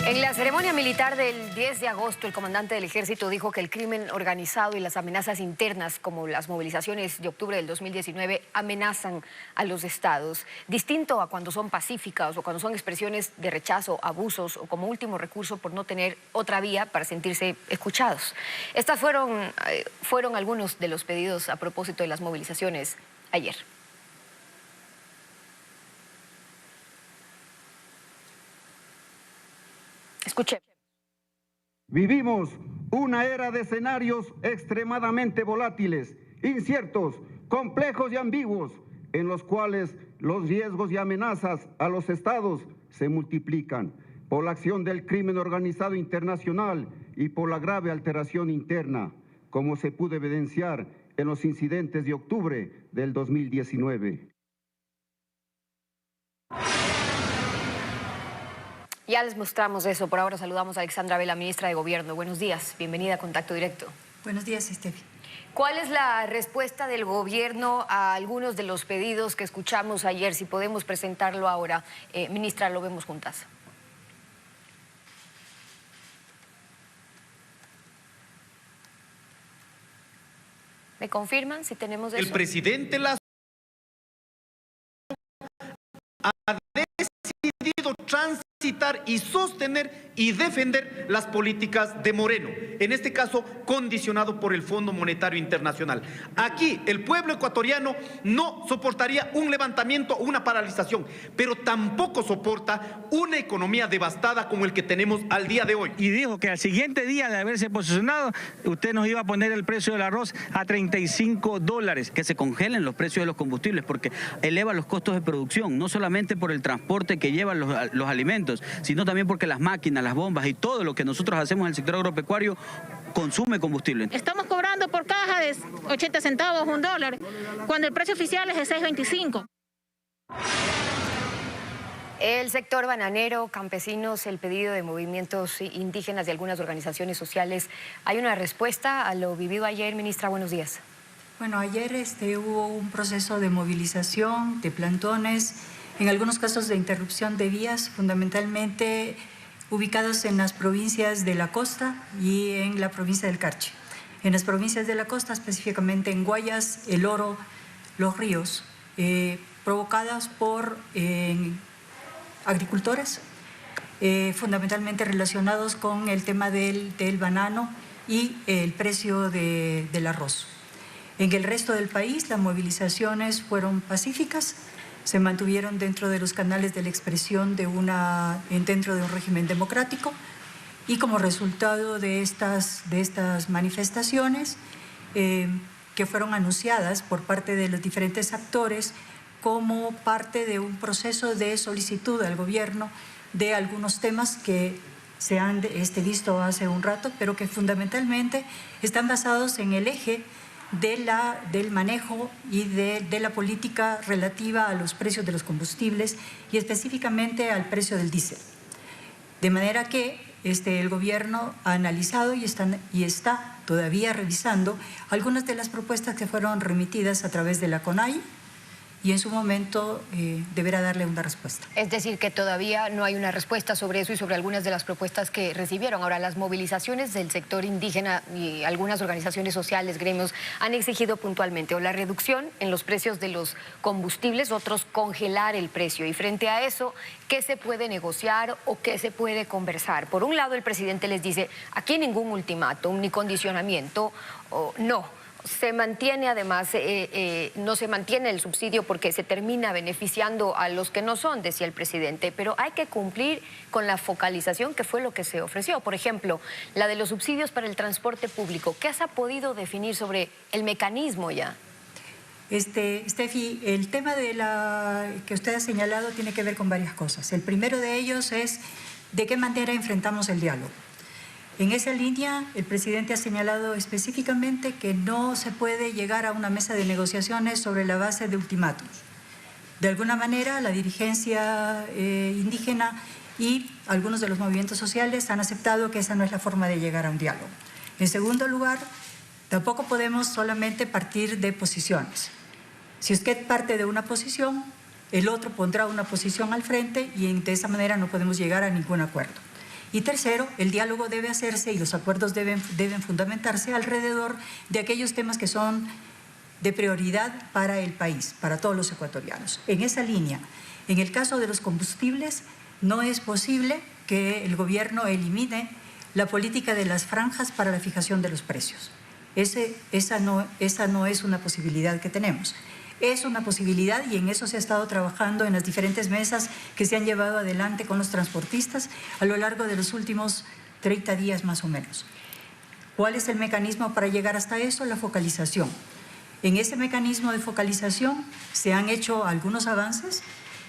En la ceremonia militar del 10 de agosto, el comandante del ejército dijo que el crimen organizado y las amenazas internas, como las movilizaciones de octubre del 2019, amenazan a los estados. Distinto a cuando son pacíficas o cuando son expresiones de rechazo, abusos o como último recurso por no tener otra vía para sentirse escuchados. Estas fueron algunos de los pedidos a propósito de las movilizaciones ayer. Escuche. Vivimos una era de escenarios extremadamente volátiles, inciertos, complejos y ambiguos, en los cuales los riesgos y amenazas a los estados se multiplican por la acción del crimen organizado internacional y por la grave alteración interna, como se pudo evidenciar en los incidentes de octubre del 2019. Ya les mostramos eso. Por ahora saludamos a Alexandra Vela, ministra de Gobierno. Buenos días, bienvenida a Contacto Directo. Buenos días, Estefi. ¿Cuál es la respuesta del gobierno a algunos de los pedidos que escuchamos ayer? Si podemos presentarlo ahora. Ministra, lo vemos juntas. ¿Me confirman si tenemos eso? El presidente Lazo ha decidido transitar y sostener y defender las políticas de Moreno, en este caso condicionado por el Fondo Monetario Internacional. Aquí el pueblo ecuatoriano no soportaría un levantamiento o una paralización, pero tampoco soporta una economía devastada como el que tenemos al día de hoy. Y dijo que al siguiente día de haberse posicionado, usted nos iba a poner el precio del arroz a $35. Que se congelen los precios de los combustibles porque eleva los costos de producción, no solamente por el transporte que llevan los alimentos, sino también porque las máquinas, las bombas y todo lo que nosotros hacemos en el sector agropecuario consume combustible. Estamos cobrando por caja de 80 centavos, $1, cuando el precio oficial es de 6.25. El sector bananero, campesinos, el pedido de movimientos indígenas de algunas organizaciones sociales. ¿Hay una respuesta a lo vivido ayer, ministra? Buenos días. Bueno, ayer hubo un proceso de movilización, de plantones, en algunos casos de interrupción de vías, fundamentalmente ubicados en las provincias de la costa y en la provincia del Carchi. En las provincias de la costa, específicamente en Guayas, El Oro, Los Ríos, provocadas por agricultores, fundamentalmente relacionados con el tema del banano y el precio del arroz. En el resto del país, las movilizaciones fueron pacíficas, se mantuvieron dentro de los canales de la expresión dentro de un régimen democrático y como resultado de estas manifestaciones que fueron anunciadas por parte de los diferentes actores como parte de un proceso de solicitud al gobierno de algunos temas que se han visto hace un rato, pero que fundamentalmente están basados en el eje del manejo y de la política relativa a los precios de los combustibles y específicamente al precio del diésel. De manera que el gobierno ha analizado y está todavía revisando algunas de las propuestas que fueron remitidas a través de la CONAIE y en su momento deberá darle una respuesta. Es decir, que todavía no hay una respuesta sobre eso y sobre algunas de las propuestas que recibieron. Ahora, las movilizaciones del sector indígena y algunas organizaciones sociales, gremios, han exigido puntualmente o la reducción en los precios de los combustibles, otros congelar el precio. Y frente a eso, ¿qué se puede negociar o qué se puede conversar? Por un lado, el presidente les dice, aquí ningún ultimátum ni condicionamiento, no. Se mantiene además, no se mantiene el subsidio porque se termina beneficiando a los que no son, decía el presidente, pero hay que cumplir con la focalización que fue lo que se ofreció. Por ejemplo, la de los subsidios para el transporte público. ¿Qué se ha podido definir sobre el mecanismo ya? Estefi, el tema que usted ha señalado tiene que ver con varias cosas. El primero de ellos es de qué manera enfrentamos el diálogo. En esa línea, el presidente ha señalado específicamente que no se puede llegar a una mesa de negociaciones sobre la base de ultimátums. De alguna manera, la dirigencia indígena y algunos de los movimientos sociales han aceptado que esa no es la forma de llegar a un diálogo. En segundo lugar, tampoco podemos solamente partir de posiciones. Si usted parte de una posición, el otro pondrá una posición al frente y de esa manera no podemos llegar a ningún acuerdo. Y tercero, el diálogo debe hacerse y los acuerdos deben fundamentarse alrededor de aquellos temas que son de prioridad para el país, para todos los ecuatorianos. En esa línea, en el caso de los combustibles, no es posible que el gobierno elimine la política de las franjas para la fijación de los precios. Esa no es una posibilidad que tenemos. Es una posibilidad y en eso se ha estado trabajando en las diferentes mesas que se han llevado adelante con los transportistas a lo largo de los últimos 30 días más o menos. ¿Cuál es el mecanismo para llegar hasta eso? La focalización. En ese mecanismo de focalización se han hecho algunos avances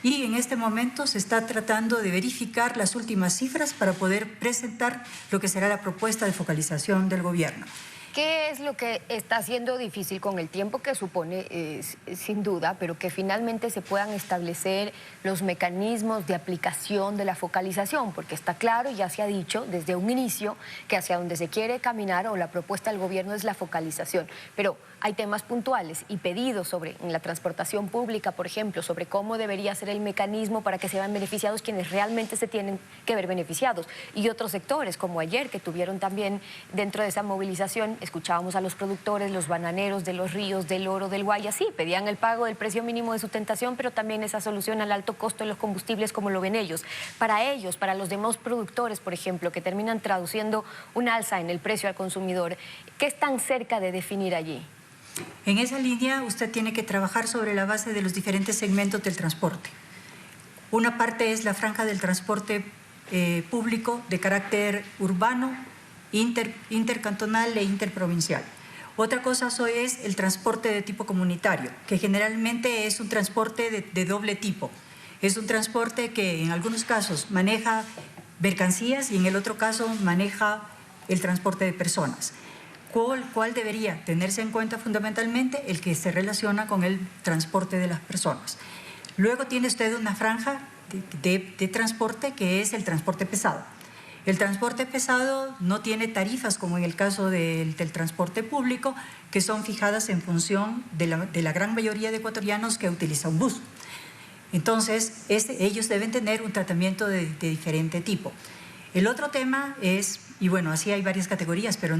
y en este momento se está tratando de verificar las últimas cifras para poder presentar lo que será la propuesta de focalización del gobierno. ¿Qué es lo que está siendo difícil con el tiempo que supone, sin duda, pero que finalmente se puedan establecer los mecanismos de aplicación de la focalización? Porque está claro, ya se ha dicho desde un inicio, que hacia donde se quiere caminar o la propuesta del gobierno es la focalización. Pero hay temas puntuales y pedidos en la transportación pública, por ejemplo, sobre cómo debería ser el mecanismo para que se vean beneficiados quienes realmente se tienen que ver beneficiados. Y otros sectores, como ayer, que tuvieron también dentro de esa movilización, escuchábamos a los productores, los bananeros de Los Ríos, del Oro, del Guaya, sí, pedían el pago del precio mínimo de sustentación, pero también esa solución al alto costo de los combustibles, como lo ven ellos. Para ellos, para los demás productores, por ejemplo, que terminan traduciendo un alza en el precio al consumidor, ¿qué están cerca de definir allí? En esa línea usted tiene que trabajar sobre la base de los diferentes segmentos del transporte. Una parte es la franja del transporte público de carácter urbano, intercantonal e interprovincial. Otra cosa es el transporte de tipo comunitario, que generalmente es un transporte de doble tipo. Es un transporte que en algunos casos maneja mercancías y en el otro caso maneja el transporte de personas. ¿Cuál debería tenerse en cuenta fundamentalmente? El que se relaciona con el transporte de las personas. Luego tiene usted una franja de transporte que es el transporte pesado. El transporte pesado no tiene tarifas como en el caso del transporte público, que son fijadas en función de la gran mayoría de ecuatorianos que utiliza un bus. Entonces, ellos deben tener un tratamiento de diferente tipo. El otro tema es, y bueno, así hay varias categorías, pero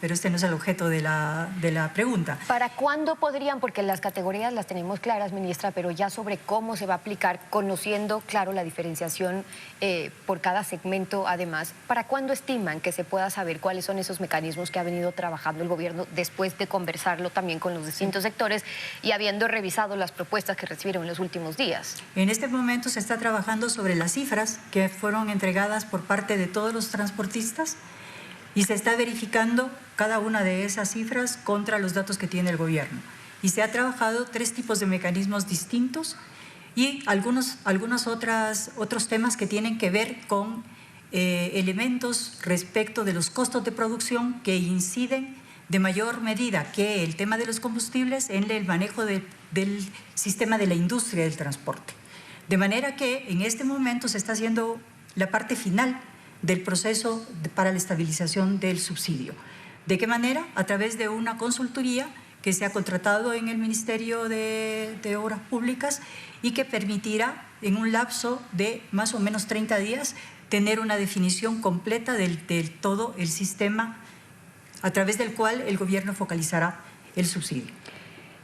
este no es el objeto de la pregunta. ¿Para cuándo podrían? Porque las categorías las tenemos claras, ministra, pero ya sobre cómo se va a aplicar, conociendo, claro, la diferenciación por cada segmento, además, ¿para cuándo estiman que se pueda saber cuáles son esos mecanismos que ha venido trabajando el gobierno después de conversarlo también con los distintos sectores y habiendo revisado las propuestas que recibieron en los últimos días? En este momento se está trabajando sobre las cifras que fueron entregadas por parte de todos los transportistas y se está verificando cada una de esas cifras contra los datos que tiene el gobierno. Y se ha trabajado 3 tipos de mecanismos distintos y otros temas que tienen que ver con elementos respecto de los costos de producción que inciden de mayor medida que el tema de los combustibles en el manejo del sistema de la industria del transporte. De manera que en este momento se está haciendo la parte final del proceso para la estabilización del subsidio. ¿De qué manera? A través de una consultoría que se ha contratado en el Ministerio de Obras Públicas y que permitirá en un lapso de más o menos 30 días tener una definición completa del todo el sistema a través del cual el gobierno focalizará el subsidio.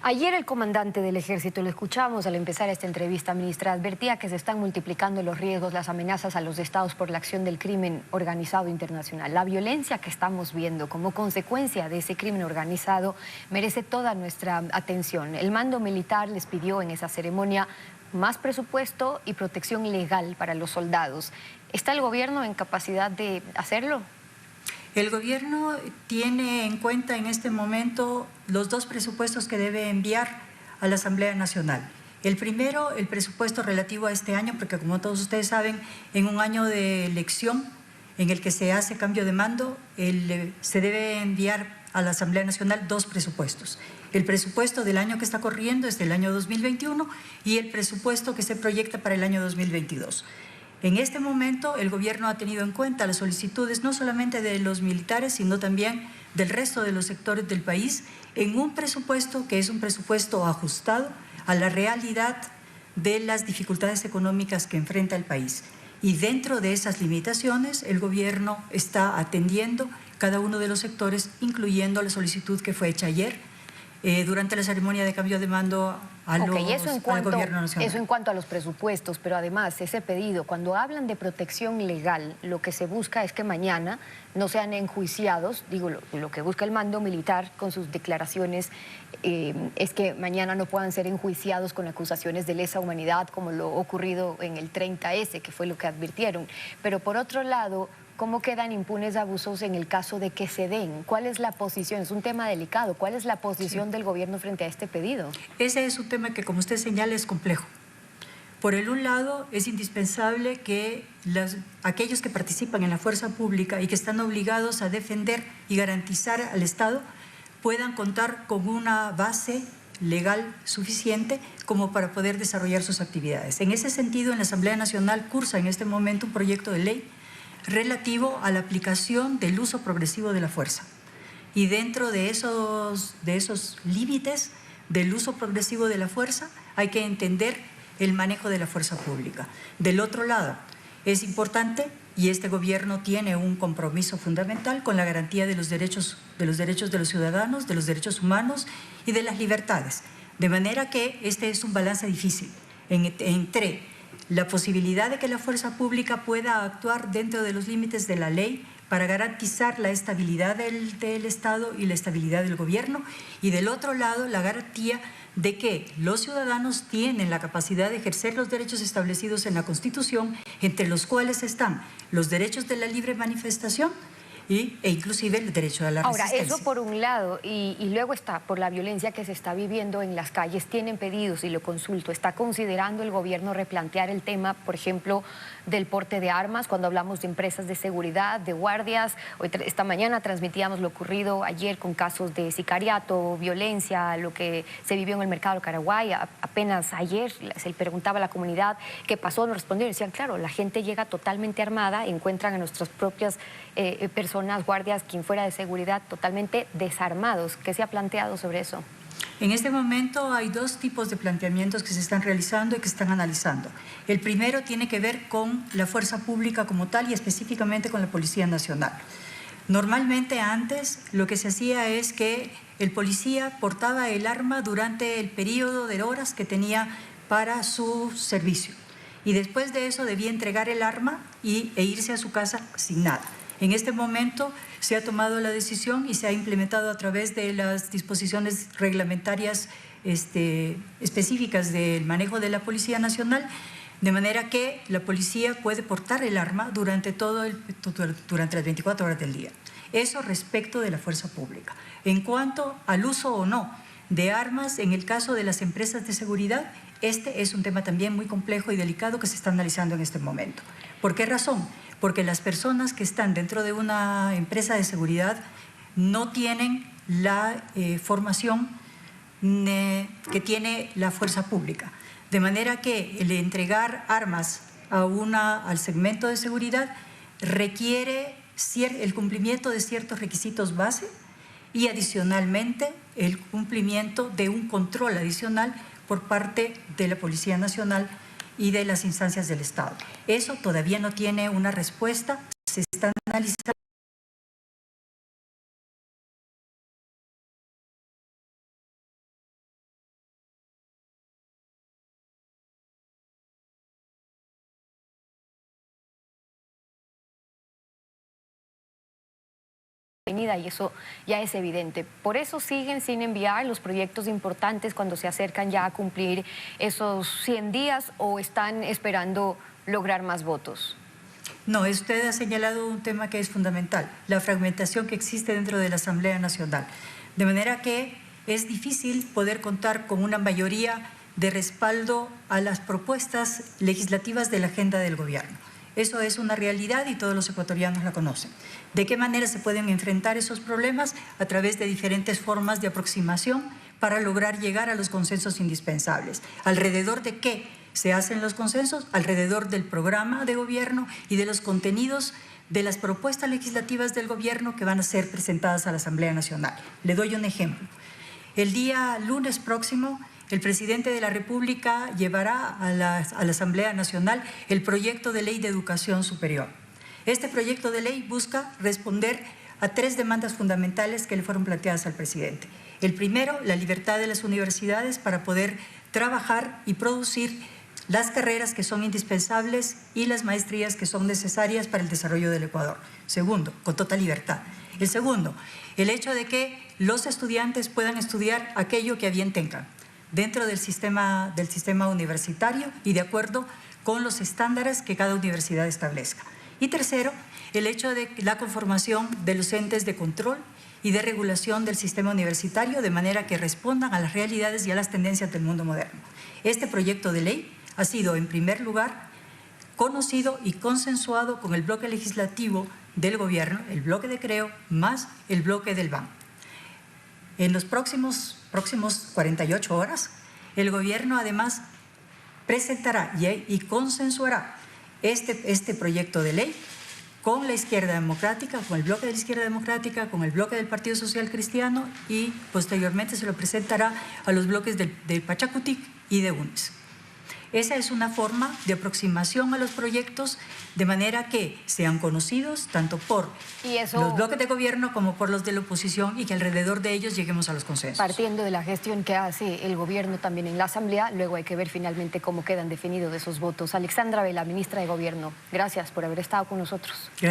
Ayer el comandante del Ejército, lo escuchamos al empezar esta entrevista, ministra, advertía que se están multiplicando los riesgos, las amenazas a los estados por la acción del crimen organizado internacional. La violencia que estamos viendo como consecuencia de ese crimen organizado merece toda nuestra atención. El mando militar les pidió en esa ceremonia más presupuesto y protección legal para los soldados. ¿Está el gobierno en capacidad de hacerlo? El gobierno tiene en cuenta en este momento los 2 presupuestos que debe enviar a la Asamblea Nacional. El primero, el presupuesto relativo a este año, porque como todos ustedes saben, en un año de elección en el que se hace cambio de mando, se debe enviar a la Asamblea Nacional 2 presupuestos. El presupuesto del año que está corriendo es del año 2021 y el presupuesto que se proyecta para el año 2022. En este momento el gobierno ha tenido en cuenta las solicitudes no solamente de los militares, sino también del resto de los sectores del país en un presupuesto que es un presupuesto ajustado a la realidad de las dificultades económicas que enfrenta el país. Y dentro de esas limitaciones, el gobierno está atendiendo cada uno de los sectores, incluyendo la solicitud que fue hecha ayer durante la ceremonia de cambio de mando al gobierno nacional. Eso en cuanto a los presupuestos, pero además ese pedido, cuando hablan de protección legal, lo que se busca es que mañana no sean enjuiciados, digo, lo que busca el mando militar con sus declaraciones es que mañana no puedan ser enjuiciados con acusaciones de lesa humanidad como lo ocurrido en el 30S, que fue lo que advirtieron. Pero por otro lado, ¿cómo quedan impunes abusos en el caso de que se den? ¿Cuál es la posición? Es un tema delicado. ¿Cuál es la posición del gobierno frente a este pedido? Ese es un tema que, como usted señala, es complejo. Por el un lado, es indispensable que aquellos que participan en la fuerza pública y que están obligados a defender y garantizar al Estado puedan contar con una base legal suficiente como para poder desarrollar sus actividades. En ese sentido, en la Asamblea Nacional cursa en este momento un proyecto de ley relativo a la aplicación del uso progresivo de la fuerza. Y dentro de esos límites del uso progresivo de la fuerza hay que entender el manejo de la fuerza pública. Del otro lado, es importante, y este gobierno tiene un compromiso fundamental con la garantía de los derechos de los ciudadanos, de los derechos humanos y de las libertades. De manera que este es un balance difícil entre la posibilidad de que la fuerza pública pueda actuar dentro de los límites de la ley para garantizar la estabilidad del Estado y la estabilidad del gobierno, y del otro lado la garantía de que los ciudadanos tienen la capacidad de ejercer los derechos establecidos en la Constitución, entre los cuales están los derechos de la libre manifestación e inclusive el derecho a la resistencia. Ahora, eso por un lado, y luego está por la violencia que se está viviendo en las calles. Tienen pedidos, y lo consulto, ¿está considerando el gobierno replantear el tema, por ejemplo, del porte de armas, cuando hablamos de empresas de seguridad, de guardias? Esta mañana transmitíamos lo ocurrido ayer con casos de sicariato, violencia, lo que se vivió en el mercado de Caraguay. Apenas ayer se le preguntaba a la comunidad qué pasó, nos respondieron, decían, claro, la gente llega totalmente armada, encuentran a nuestras propias personas, guardias, quien fuera de seguridad, totalmente desarmados. ¿Qué se ha planteado sobre eso? En este momento hay dos tipos de planteamientos que se están realizando y que se están analizando. El primero tiene que ver con la fuerza pública como tal y específicamente con la Policía Nacional. Normalmente antes lo que se hacía es que el policía portaba el arma durante el periodo de horas que tenía para su servicio, y después de eso debía entregar el arma e irse a su casa sin nada. En este momento se ha tomado la decisión y se ha implementado a través de las disposiciones reglamentarias específicas del manejo de la Policía Nacional, de manera que la policía puede portar el arma durante las 24 horas del día. Eso respecto de la fuerza pública. En cuanto al uso o no de armas, en el caso de las empresas de seguridad, este es un tema también muy complejo y delicado que se está analizando en este momento. ¿Por qué razón? Porque las personas que están dentro de una empresa de seguridad no tienen la formación que tiene la fuerza pública. De manera que el entregar armas al segmento de seguridad requiere el cumplimiento de ciertos requisitos base y adicionalmente el cumplimiento de un control adicional por parte de la Policía Nacional y de las instancias del Estado. Eso todavía no tiene una respuesta, se está analizando. Y eso ya es evidente. Por eso siguen sin enviar los proyectos importantes cuando se acercan ya a cumplir esos 100 días, o están esperando lograr más votos. No, usted ha señalado un tema que es fundamental, la fragmentación que existe dentro de la Asamblea Nacional. De manera que es difícil poder contar con una mayoría de respaldo a las propuestas legislativas de la agenda del gobierno. Eso es una realidad y todos los ecuatorianos la conocen. ¿De qué manera se pueden enfrentar esos problemas? A través de diferentes formas de aproximación para lograr llegar a los consensos indispensables. ¿Alrededor de qué se hacen los consensos? Alrededor del programa de gobierno y de los contenidos de las propuestas legislativas del gobierno que van a ser presentadas a la Asamblea Nacional. Le doy un ejemplo. El día lunes próximo, el presidente de la República llevará a la Asamblea Nacional el proyecto de ley de educación superior. Este proyecto de ley busca responder a 3 demandas fundamentales que le fueron planteadas al presidente. El primero, la libertad de las universidades para poder trabajar y producir las carreras que son indispensables y las maestrías que son necesarias para el desarrollo del Ecuador. Segundo, con total libertad. El segundo, el hecho de que los estudiantes puedan estudiar aquello que a bien tengan dentro del sistema universitario y de acuerdo con los estándares que cada universidad establezca. Y tercero, el hecho de la conformación de los entes de control y de regulación del sistema universitario de manera que respondan a las realidades y a las tendencias del mundo moderno. Este proyecto de ley ha sido, en primer lugar, conocido y consensuado con el bloque legislativo del gobierno, el bloque de Creo, más el bloque del BAN. En los próximos 48 horas, el gobierno además presentará y consensuará este proyecto de ley con la izquierda democrática, con el bloque de la izquierda democrática, con el bloque del Partido Social Cristiano y posteriormente se lo presentará a los bloques de Pachacutic y de UNES. Esa es una forma de aproximación a los proyectos de manera que sean conocidos tanto por los bloques de gobierno como por los de la oposición y que alrededor de ellos lleguemos a los consensos. Partiendo de la gestión que hace el gobierno también en la Asamblea, luego hay que ver finalmente cómo quedan definidos esos votos. Alexandra Vela, ministra de Gobierno, gracias por haber estado con nosotros. Gracias.